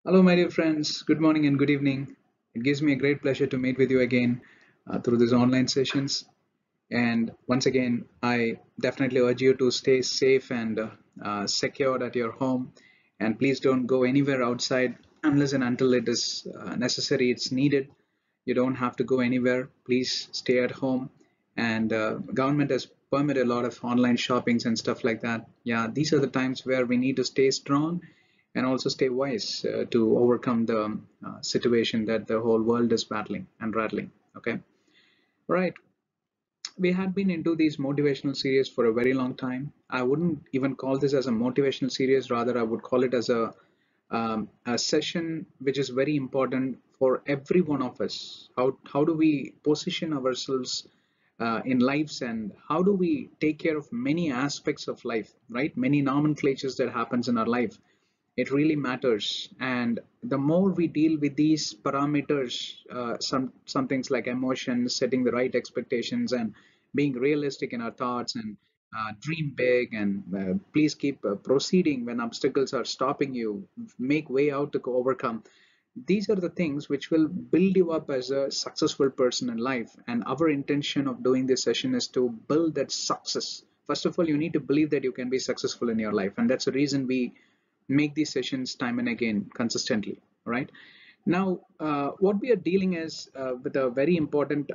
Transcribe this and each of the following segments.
Hello, my dear friends. Good morning and good evening. It gives me a great pleasure to meet with you again through these online sessions. And once again, I definitely urge you to stay safe and secured at your home. And please don't go anywhere outside unless and until it is necessary, it's needed. You don't have to go anywhere. Please stay at home. And government has permitted a lot of online shoppings and stuff like that. Yeah, these are the times where we need to stay strong and also stay wise to overcome the situation that the whole world is battling and rattling. Okay, right. We had been into these motivational series for a very long time. I wouldn't even call this as a motivational series, rather, I would call it as a session which is very important for every one of us. How do we position ourselves in lives, and how do we take care of many aspects of life, right? Many nomenclatures that happens in our life, it really matters. And the more we deal with these parameters, some things like emotions, setting the right expectations, and being realistic in our thoughts, and dream big, and please keep proceeding when obstacles are stopping you, make way out to overcome. These are the things which will build you up as a successful person in life. And our intention of doing this session is to build that success. First of all, you need to believe that you can be successful in your life, and that's the reason we make these sessions time and again consistently. Right now, what we are dealing is with a very important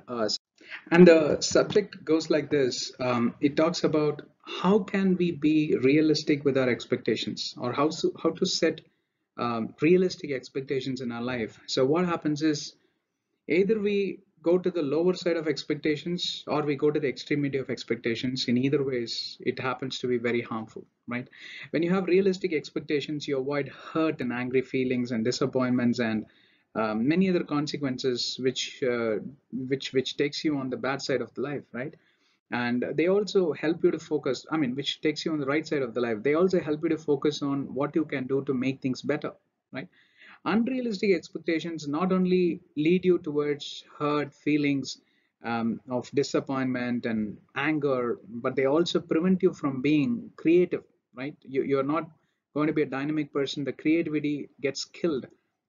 and the subject goes like this. It talks about how can we be realistic with our expectations, or how to set realistic expectations in our life. So what happens is, either we go to the lower side of expectations or we go to the extremity of expectations. In either ways, it happens to be very harmful, right? When you have realistic expectations, you avoid hurt and angry feelings and disappointments and many other consequences which takes you on the bad side of the life, right? And they also help you to focus, I mean, which takes you on the right side of the life. They also help you to focus on what you can do to make things better, right? Unrealistic expectations not only lead you towards hurt feelings, of disappointment and anger, but they also prevent you from being creative, right? You're not going to be a dynamic person. The creativity gets killed,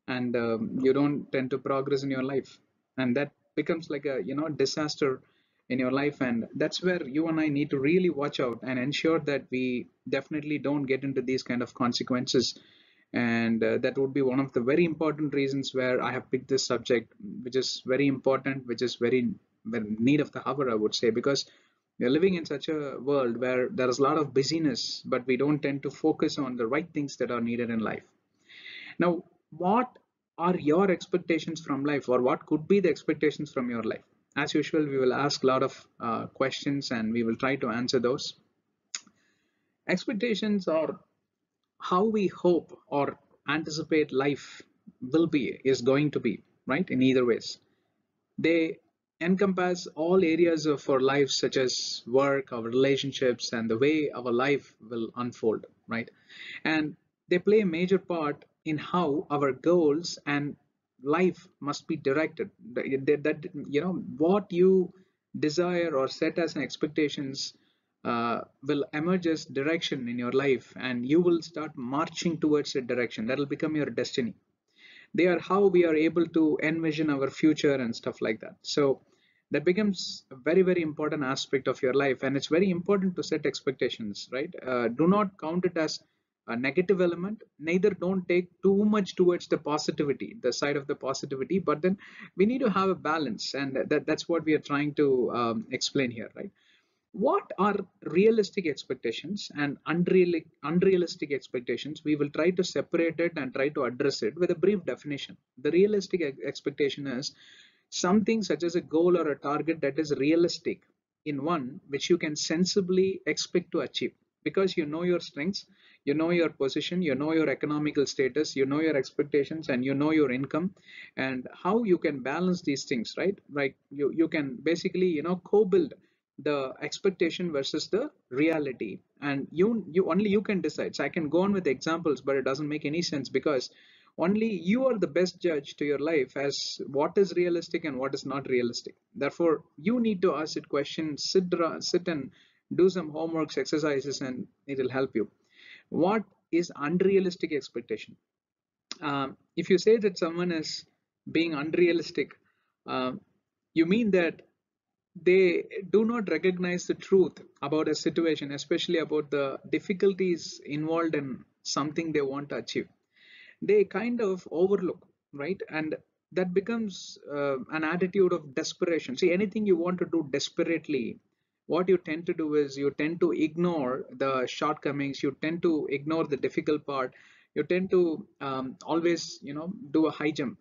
and you don't tend to progress in your life, and that becomes like a disaster in your life. And that's where you and I need to really watch out and ensure that we definitely don't get into these kind of consequences. And that would be one of the very important reasons where I have picked this subject, which is very important, which is very need of the hour, I would say, because we are living in such a world where there is a lot of busyness, but we don't tend to focus on the right things that are needed in life. Now, what are your expectations from life, or what could be the expectations from your life? As usual, we will ask a lot of questions and we will try to answer those. Expectations are how we hope or anticipate life will be, is going to be, right? In either ways, they encompass all areas of our lives, such as work, our relationships, and the way our life will unfold, right? And they play a major part in how our goals and life must be directed. What you desire or set as an expectations will emerge as direction in your life, and you will start marching towards a direction that will become your destiny. They are how we are able to envision our future and stuff like that. So that becomes a very, very important aspect of your life, and it's very important to set expectations, right? Do not count it as a negative element, neither don't take too much towards the positivity, the side of the positivity, but then we need to have a balance, and that's what we are trying to explain here, right? What are realistic expectations and unrealistic expectations? We will try to separate it and try to address it with a brief definition. The realistic expectation is something such as a goal or a target that is realistic, in one which you can sensibly expect to achieve, because you know your strengths, you know your position, you know your economical status, you know your expectations, and you know your income, and how you can balance these things, right? Like you can basically co-build the expectation versus the reality, and you only you can decide. So I can go on with examples, but it doesn't make any sense, because only you are the best judge to your life as what is realistic and what is not realistic. Therefore, you need to ask it questions, sit and do some homeworks, exercises, and it will help you. What is unrealistic expectation? If you say that someone is being unrealistic, um, you mean that they do not recognize the truth about a situation, especially about the difficulties involved in something they want to achieve. They kind of overlook, right? And that becomes an attitude of desperation. See, anything you want to do desperately, what you tend to do is you tend to ignore the shortcomings, you tend to ignore the difficult part, you tend to always, do a high jump.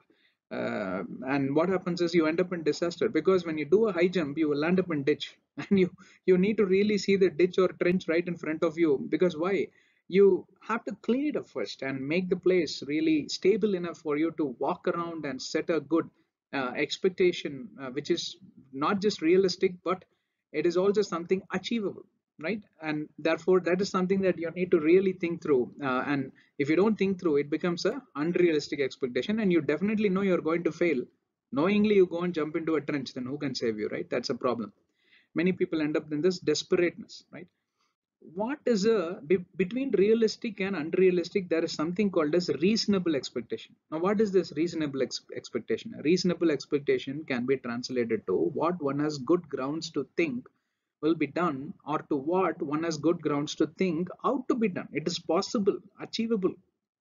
And what happens is you end up in disaster, because when you do a high jump you will end up in ditch and you need to really see the ditch or trench right in front of you. Because why? You have to clean it up first and make the place really stable enough for you to walk around and set a good expectation, which is not just realistic, but it is also something achievable, right? And therefore that is something that you need to really think through. And if you don't think through, it becomes a unrealistic expectation, and you definitely know you're going to fail. Knowingly you go and jump into a trench, then who can save you, right? That's a problem. Many people end up in this desperateness, right? What is between realistic and unrealistic? There is something called as reasonable expectation. Now what is this reasonable expectation? A reasonable expectation can be translated to what one has good grounds to think will be done, or to what one has good grounds to think out to be done. It is possible, achievable,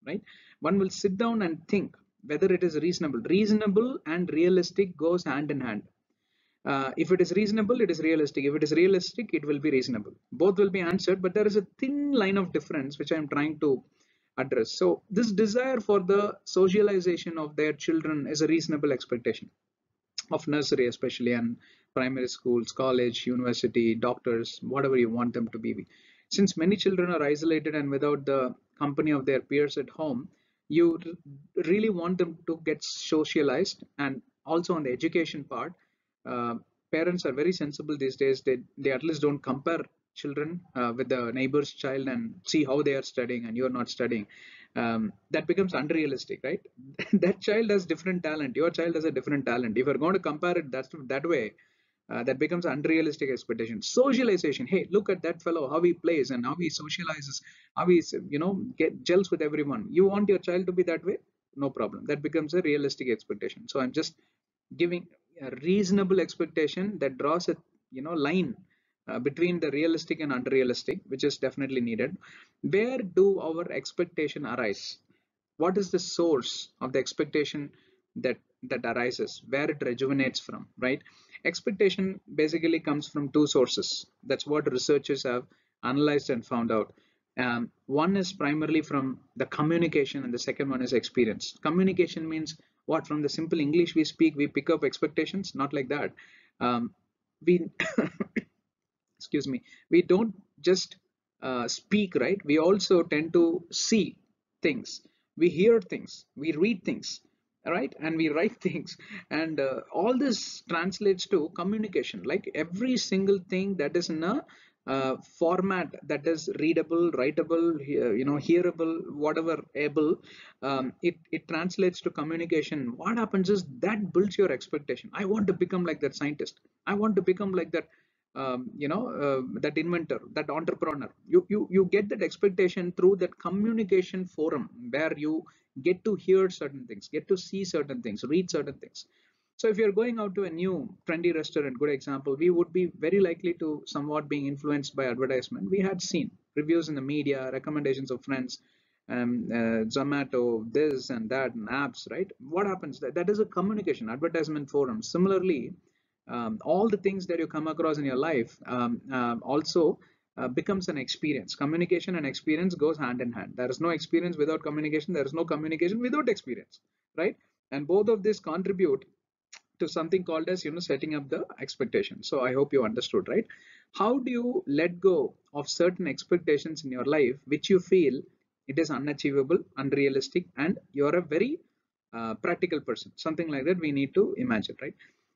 right? One will sit down and think whether it is reasonable. Reasonable and realistic goes hand in hand. If it is reasonable, it is realistic. If it is realistic, it will be reasonable. Both will be answered, but there is a thin line of difference which I am trying to address. So this desire for the socialization of their children is a reasonable expectation of nursery, especially, and primary schools, college, university, doctors, whatever you want them to be. Since many children are isolated and without the company of their peers at home, you really want them to get socialized. And also on the education part, uh, parents are very sensible these days. They at least don't compare children with the neighbor's child and see how they are studying and you're not studying. That becomes unrealistic, right? That child has different talent, your child has a different talent. If you're going to compare it that way, that becomes unrealistic expectation. Socialization, hey, look at that fellow, how he plays and how he socializes, how he get gels with everyone. You want your child to be that way? No problem, that becomes a realistic expectation. So I'm just giving a reasonable expectation that draws a line between the realistic and unrealistic, which is definitely needed. Where do our expectation arise? What is the source of the expectation that arises, where it rejuvenates from, right? Expectation basically comes from two sources. That's what researchers have analyzed and found out. One is primarily from the communication, and the second one is experience. Communication means what? From the simple English we speak, we pick up expectations? Not like that. We excuse me, we don't just speak, right? We also tend to see things, we hear things, we read things, right? And we write things. And all this translates to communication. Like every single thing that is in a format that is readable, writable, hearable, whatever able, it translates to communication. What happens is that builds your expectation. I want to become like that scientist, I want to become like that that inventor, that entrepreneur. You get that expectation through that communication forum, where you get to hear certain things, get to see certain things, read certain things. So if you're going out to a new trendy restaurant, good example, we would be very likely to somewhat being influenced by advertisement. We had seen reviews in the media, recommendations of friends, Zomato, this and that, and apps, right? What happens? That is a communication advertisement forum. Similarly, all the things that you come across in your life also becomes an experience. Communication and experience goes hand in hand. There is no experience without communication, there is no communication without experience, right? And both of these contribute to something called as setting up the expectation. So I hope you understood, right? How do you let go of certain expectations in your life which you feel it is unachievable, unrealistic, and you're a very practical person, something like that we need to imagine, right?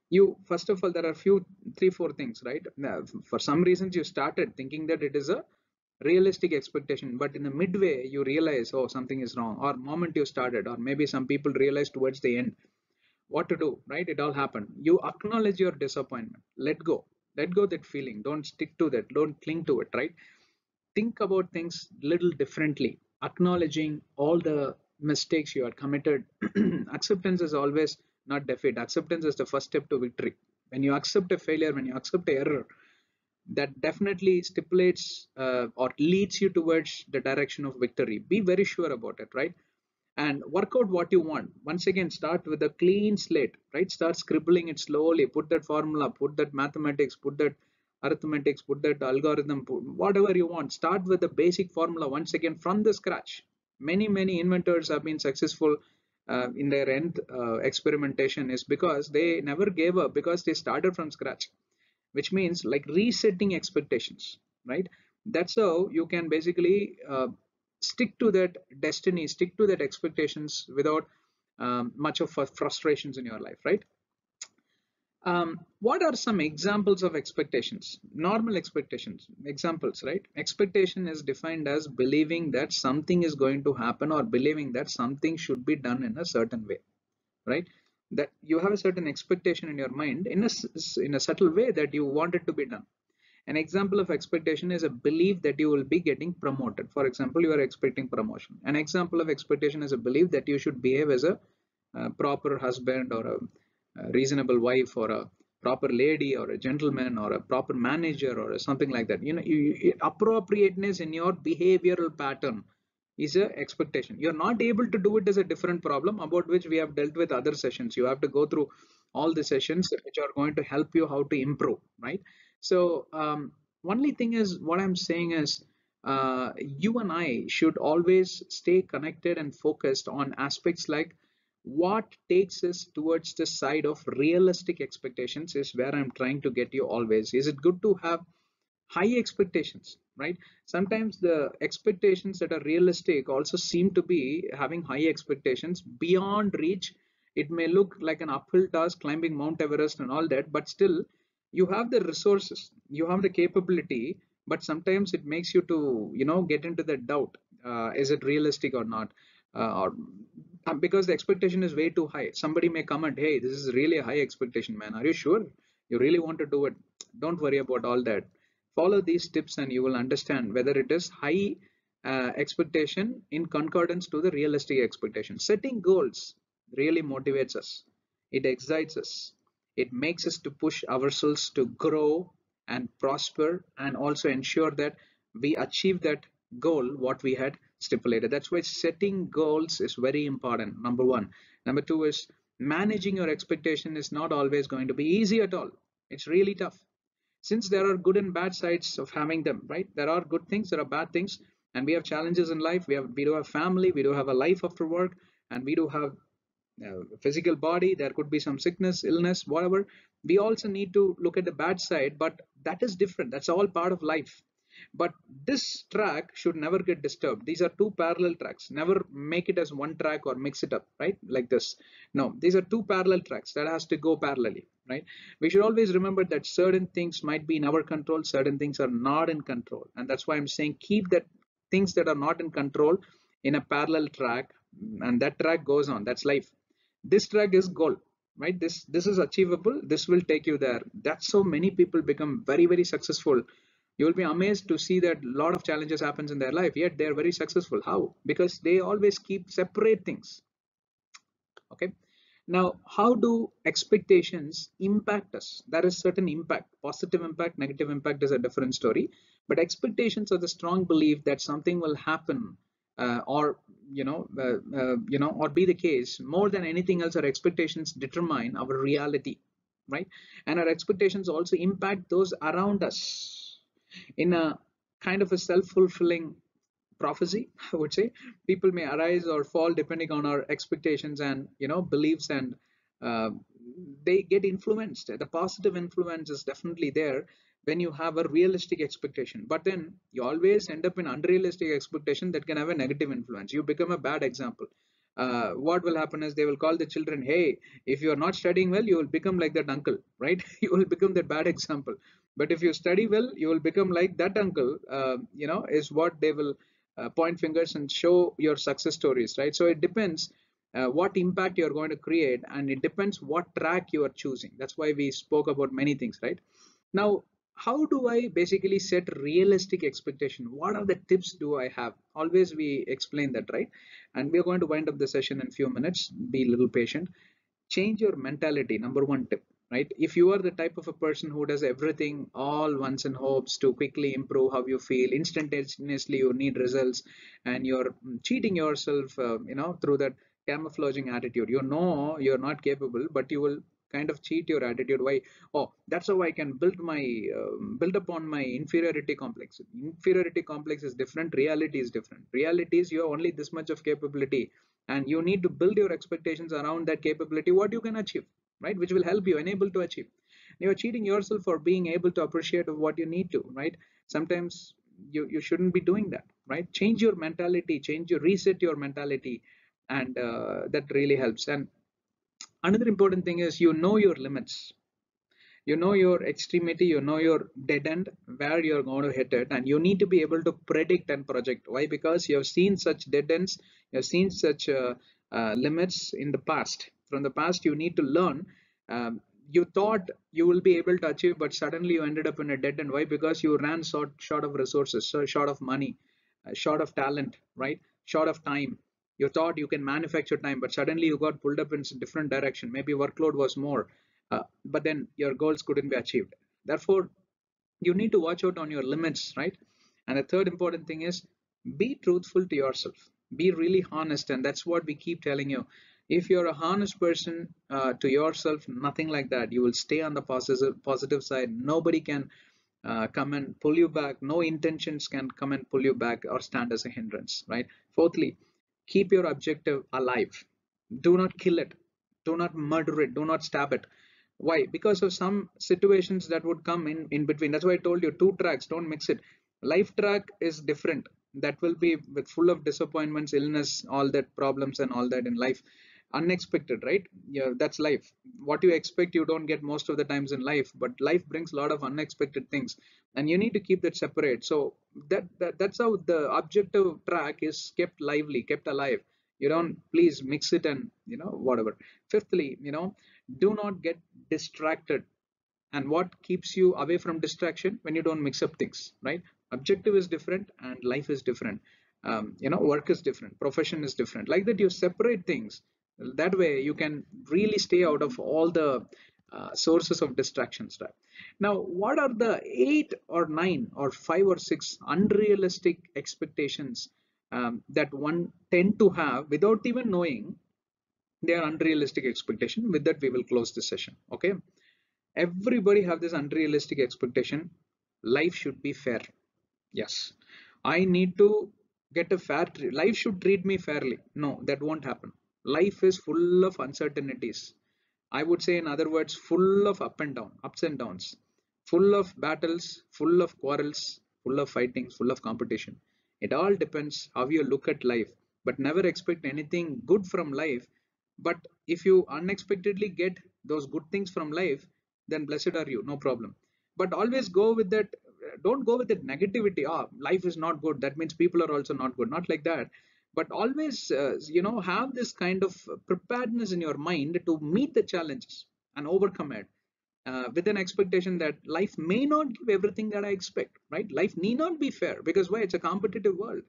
You, first of all, there are few, three, four things, right? Now, for some reasons you started thinking that it is a realistic expectation, but in the midway you realize, oh, something is wrong, or moment you started, or maybe some people realize towards the end. What to do, right? It all happened. You acknowledge your disappointment, let go that feeling, don't stick to that, don't cling to it, right? Think about things little differently, acknowledging all the mistakes you had committed. Acceptance is always not defeat. Acceptance is the first step to victory. When you accept a failure, when you accept a error, that definitely stipulates or leads you towards the direction of victory. Be very sure about it, right? And work out what you want. Once again, start with a clean slate, right? Start scribbling it slowly. Put that formula, put that mathematics, put that arithmetics, put that algorithm, put whatever you want. Start with the basic formula once again from the scratch. Many inventors have been successful in their end experimentation is because they never gave up, because they started from scratch, which means like resetting expectations, right? That's how you can basically stick to that destiny, stick to that expectations without much of frustrations in your life, right? What are some examples of expectations? Normal expectations, examples, right? Expectation is defined as believing that something is going to happen or believing that something should be done in a certain way, right? That you have a certain expectation in your mind in a subtle way that you want it to be done. An example of expectation is a belief that you will be getting promoted. For example, you are expecting promotion. An example of expectation is a belief that you should behave as a proper husband or a reasonable wife or a proper lady or a gentleman or a proper manager or something like that. Appropriateness in your behavioral pattern is a expectation. You're not able to do it as a different problem about which we have dealt with other sessions. You have to go through all the sessions which are going to help you how to improve, right? So only thing is, what I'm saying is, you and I should always stay connected and focused on aspects like what takes us towards the side of realistic expectations is where I'm trying to get you always. Is it good to have high expectations, right? Sometimes the expectations that are realistic also seem to be having high expectations beyond reach. It may look like an uphill task climbing Mount Everest and all that, but still you have the resources, you have the capability, but sometimes it makes you to get into the doubt, is it realistic or not, or because the expectation is way too high. Somebody may comment, hey, this is really a high expectation, man, are you sure you really want to do it? Don't worry about all that. Follow these tips and you will understand whether it is high expectation in concordance to the realistic expectation. Setting goals really motivates us, it excites us, it makes us to push ourselves to grow and prosper and also ensure that we achieve that goal what we had stipulated. That's why setting goals is very important, number one. Number two is managing your expectation is not always going to be easy at all. It's really tough, since there are good and bad sides of having them, right? There are good things, there are bad things, and we have challenges in life. We do have family, we do have a life after work, and we do have physical body. There could be some sickness, illness, whatever. We also need to look at the bad side, but that is different, that's all part of life. But this track should never get disturbed. These are two parallel tracks. Never make it as one track or mix it up, right? Like this. No, these are two parallel tracks that has to go parallelly, right? We should always remember that certain things might be in our control, certain things are not in control. And that's why I'm saying keep that things that are not in control in a parallel track, and that track goes on. That's life. This track is goal, right? This is achievable, this will take you there. That's how many people become very successful. You will be amazed to see that a lot of challenges happens in their life, yet they're very successful. How? Because they always keep separate things. Okay. Now, how do expectations impact us? There is certain impact, positive impact, negative impact is a different story, but expectations are the strong belief that something will happen, or or be the case. More than anything else, our expectations determine our reality, right? And our expectations also impact those around us in a kind of a self-fulfilling prophecy. I would say people may arise or fall depending on our expectations and beliefs, and uh, they get influenced. The positive influence is definitely there when you have a realistic expectation, but then you always end up in unrealistic expectation that can have a negative influence. You become a bad example. What will happen is they will call the children, hey, if you are not studying well, you will become like that uncle, right? You will become that bad example. But if you study well, you will become like that uncle, is what they will point fingers and show your success stories, right? So it depends what impact you're going to create, and it depends what track you are choosing. That's why we spoke about many things, right? Now, how do I basically set realistic expectation? What are the tips do I have? Always we explain that, right? And we are going to wind up the session in few minutes. Be a little patient. Change your mentality, number one tip, right? If you are the type of a person who does everything all once in hopes to quickly improve how you feel instantaneously, you need results, and you're cheating yourself, through that camouflaging attitude. You know you're not capable, but you will kind of cheat your attitude. Why? Oh, that's how I can build upon my inferiority complex. Inferiority complex is different, reality is different. Reality is you have only this much of capability, and you need to build your expectations around that capability, what you can achieve, right? Which will help you enable to achieve. You're cheating yourself for being able to appreciate what you need to, right? Sometimes you shouldn't be doing that, right? Change your mentality, reset your mentality, and that really helps. And another important thing is you know your limits, you know your extremity, you know your dead end, where you're going to hit it, and you need to be able to predict and project. Why? Because you have seen such dead ends, you have seen such limits in the past. From the past you need to learn. You thought you will be able to achieve, but suddenly you ended up in a dead end. Why? Because you ran short of resources, so short of money, short of talent, right? Short of time. You thought you can manufacture time, but suddenly you got pulled up in a different direction. Maybe workload was more, but then your goals couldn't be achieved. Therefore, you need to watch out on your limits, right? And the third important thing is be truthful to yourself, be really honest. And that's what we keep telling you. If you're a honest person to yourself, nothing like that, you will stay on the positive side. Nobody can come and pull you back. No intentions can come and pull you back or stand as a hindrance, right? Fourthly, keep your objective alive. Do not kill it, do not murder it, do not stab it. Why? Because of some situations that would come in between. That's why I told you, two tracks, don't mix it. Life track is different, that will be with full of disappointments, illness, all that problems and all that in life. Unexpected, right? Yeah, that's life. What you expect you don't get most of the times in life, but life brings a lot of unexpected things, and you need to keep that separate. So that's how the objective track is kept lively, kept alive. You don't please mix it and whatever. Fifthly, do not get distracted. And what keeps you away from distraction? When you don't mix up things, right? Objective is different and life is different. Work is different, profession is different, like that. You separate things. That way you can really stay out of all the sources of distractions, right? Now, what are the 8 or 9 or 5 or 6 unrealistic expectations that one tend to have without even knowing they are unrealistic expectation? With that, we will close this session. Okay. Everybody have this unrealistic expectation. Life should be fair. Yes. I need to get a fair life should treat me fairly. No, that won't happen. Life is full of uncertainties. I would say, in other words, full of ups and downs, full of battles, full of quarrels, full of fightings, full of competition. It all depends how you look at life, but never expect anything good from life. But if you unexpectedly get those good things from life, then blessed are you, no problem. But always go with that, don't go with that negativity. Ah, life is not good, that means people are also not good. Not like that. But always have this kind of preparedness in your mind to meet the challenges and overcome it, with an expectation that life may not give everything that I expect, right? Life need not be fair, because why? It's a competitive world,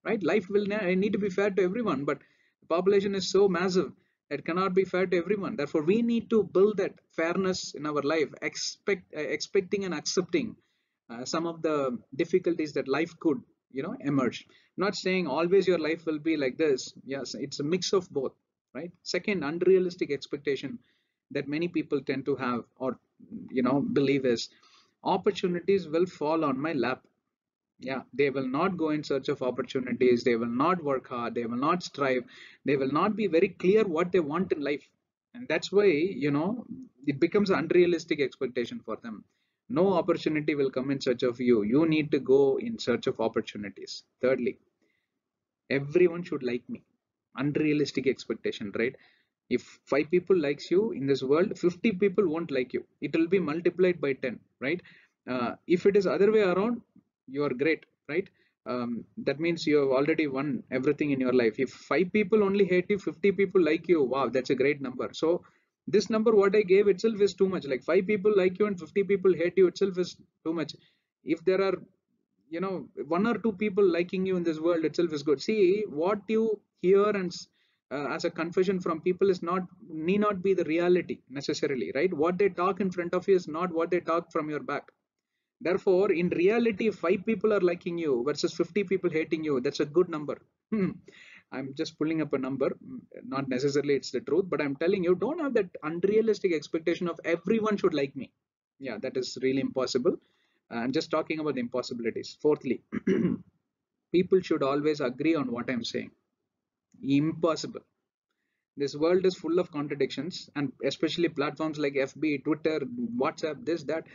right? Life will need to be fair to everyone, but the population is so massive, it cannot be fair to everyone. Therefore, we need to build that fairness in our life, expecting and accepting some of the difficulties that life could emerge. Not saying always your life will be like this. Yes, it's a mix of both, right? Second unrealistic expectation that many people tend to have, or believe, is opportunities will fall on my lap. Yeah, they will not go in search of opportunities, they will not work hard, they will not strive, they will not be very clear what they want in life. And that's why it becomes an unrealistic expectation for them. No opportunity will come in search of you, you need to go in search of opportunities. Thirdly, everyone should like me. Unrealistic expectation, right? If 5 people likes you in this world, 50 people won't like you, it will be multiplied by 10, right? If it is other way around, you are great, right? That means you have already won everything in your life. If 5 people only hate you, 50 people like you, wow, that's a great number. So This number what I gave itself is too much. Like 5 people like you and 50 people hate you itself is too much. If there are, one or two people liking you in this world itself is good. See, what you hear and as a confession from people is not need not be the reality necessarily, right? What they talk in front of you is not what they talk from your back. Therefore, in reality, if 5 people are liking you versus 50 people hating you, that's a good number. I'm just pulling up a number. Not necessarily it's the truth, but I'm telling you, don't have that unrealistic expectation of everyone should like me. Yeah, that is really impossible. I'm just talking about the impossibilities. Fourthly, people should always agree on what I'm saying. Impossible. This world is full of contradictions, and especially platforms like FB, Twitter, WhatsApp, this, that.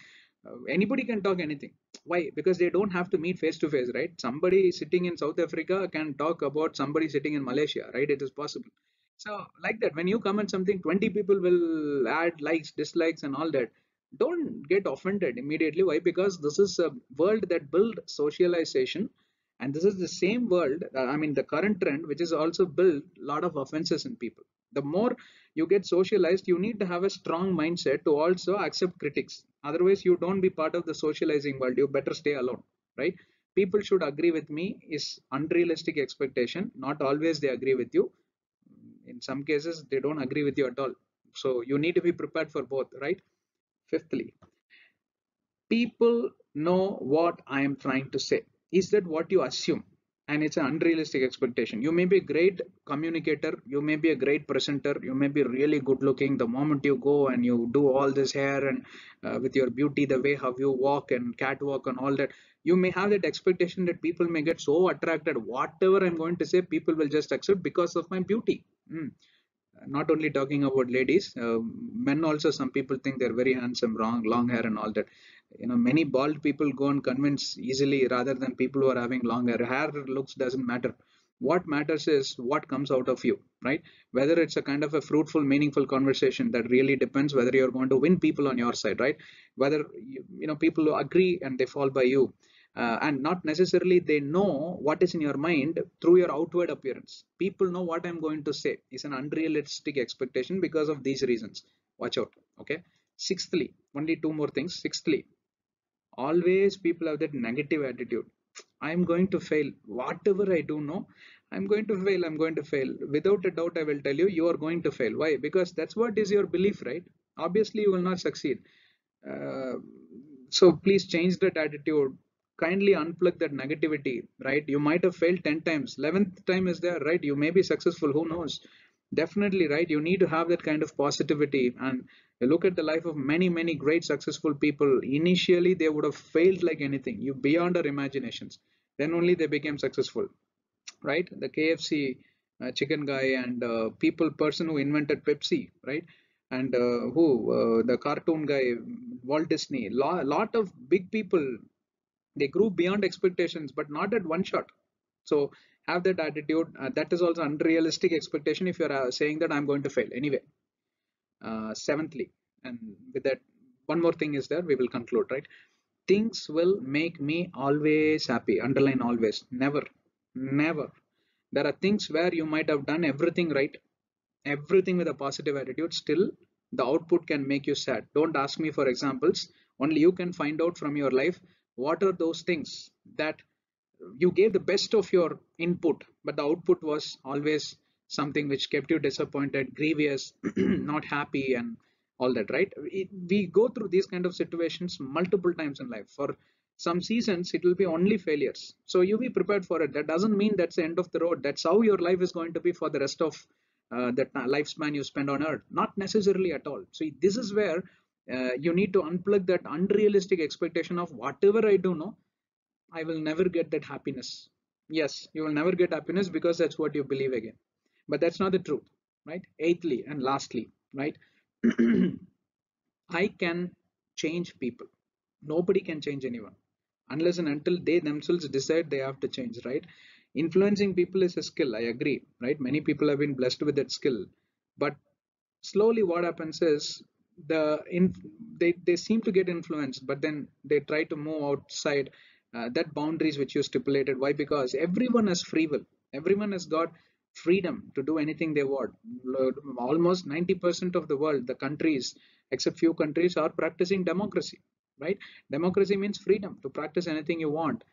Anybody can talk anything. Why? Because they don't have to meet face to face, right? Somebody sitting in South Africa can talk about somebody sitting in Malaysia, right? It is possible. So, like that, when you comment something, 20 people will add likes, dislikes, and all that. Don't get offended immediately. Why? Because this is a world that built socialization, and this is the same world. I mean, the current trend, which is also built a lot of offenses in people. The more you get socialized, you need to have a strong mindset to also accept critics. Otherwise, you don't be part of the socializing world. You better stay alone, right? People should agree with me is unrealistic expectation. Not always they agree with you. In some cases they don't agree with you at all, so you need to be prepared for both, right? Fifthly, people know what I am trying to say. Is that what you assume? And it's an unrealistic expectation. You may be a great communicator, you may be a great presenter, you may be really good looking. The moment you go and you do all this hair and with your beauty, the way how you walk and catwalk and all that, you may have that expectation that people may get so attracted. Whatever I'm going to say, people will just accept because of my beauty. Not only talking about ladies, men also, some people think they're very handsome, wrong, long hair and all that. Many bald people go and convince easily rather than people who are having long hair. Hair looks doesn't matter. What matters is what comes out of you, right? Whether it's a kind of a fruitful, meaningful conversation, that really depends whether you're going to win people on your side, right? Whether people who agree and they fall by you, and not necessarily they know what is in your mind through your outward appearance. People know what I'm going to say is an unrealistic expectation because of these reasons. Watch out. Okay. Sixthly, only two more things. Sixthly, always people have that negative attitude. I'm going to fail. Whatever I do, no, I'm going to fail. I'm going to fail. Without a doubt, I will tell you, you are going to fail. Why? Because that's what is your belief, right? Obviously, you will not succeed. uh, so please change that attitude. Kindly unplug that negativity, right? You might have failed 10 times, 11th time is there, right? You may be successful, who knows? Definitely, right? You need to have that kind of positivity. And you look at the life of many, many great successful people. Initially they would have failed like anything, you beyond our imaginations. Then only they became successful, right? The KFC chicken guy, and people person who invented Pepsi, right? And who the cartoon guy, Walt Disney. Lot of big people, they grew beyond expectations, but not at one shot. So have that attitude. That is also unrealistic expectation if you're saying that I'm going to fail anyway. Seventhly, and with that, one more thing is there, we will conclude, right? Things will make me always happy. Underline always. Never. Never. There are things where you might have done everything right, everything with a positive attitude, still the output can make you sad. Don't ask me for examples. Only you can find out from your life what are those things that you gave the best of your input, but the output was always something which kept you disappointed, grievous, not happy, and all that, right? We go through these kind of situations multiple times in life. For some seasons, it will be only failures. So you be prepared for it. That doesn't mean that's the end of the road. That's how your life is going to be for the rest of the lifespan you spend on earth. Not necessarily at all. So this is where you need to unplug that unrealistic expectation of whatever I do, no, I will never get that happiness. Yes, you will never get happiness because that's what you believe again. But that's not the truth, right? Eighthly and lastly, right? I can change people. Nobody can change anyone unless and until they themselves decide they have to change, right? Influencing people is a skill, I agree, right? Many people have been blessed with that skill. But slowly what happens is they seem to get influenced, but then they try to move outside that boundaries which you stipulated. Why? Because everyone has free will. Everyone has got freedom to do anything they want. Almost 90% of the world, the countries, except few countries, are practicing democracy, right? Democracy means freedom to practice anything you want.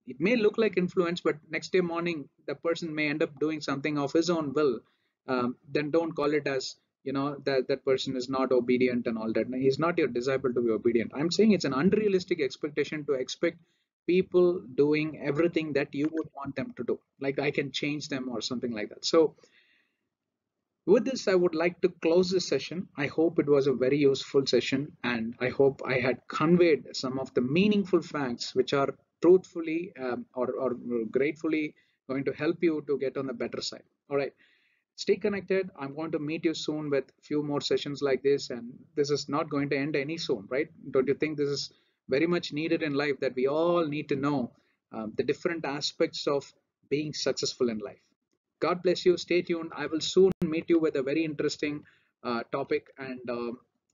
It may look like influence, but next day morning, the person may end up doing something of his own will. Then don't call it as, that person is not obedient and all that. No, he's not your disciple to be obedient. I'm saying it's an unrealistic expectation to expect people doing everything that you would want them to do. Like I can change them or something like that. So with this, I would like to close this session. I hope it was a very useful session, and I hope I had conveyed some of the meaningful facts which are truthfully or gratefully going to help you to get on the better side. All right. Stay connected. I'm going to meet you soon with a few more sessions like this, and this is not going to end any soon, right? Don't you think this is very much needed in life, that we all need to know the different aspects of being successful in life? God bless you. Stay tuned. I will soon meet you with a very interesting topic, and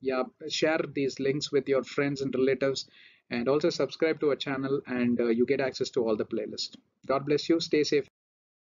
yeah, share these links with your friends and relatives, and also subscribe to our channel, and you get access to all the playlists. God bless you. Stay safe.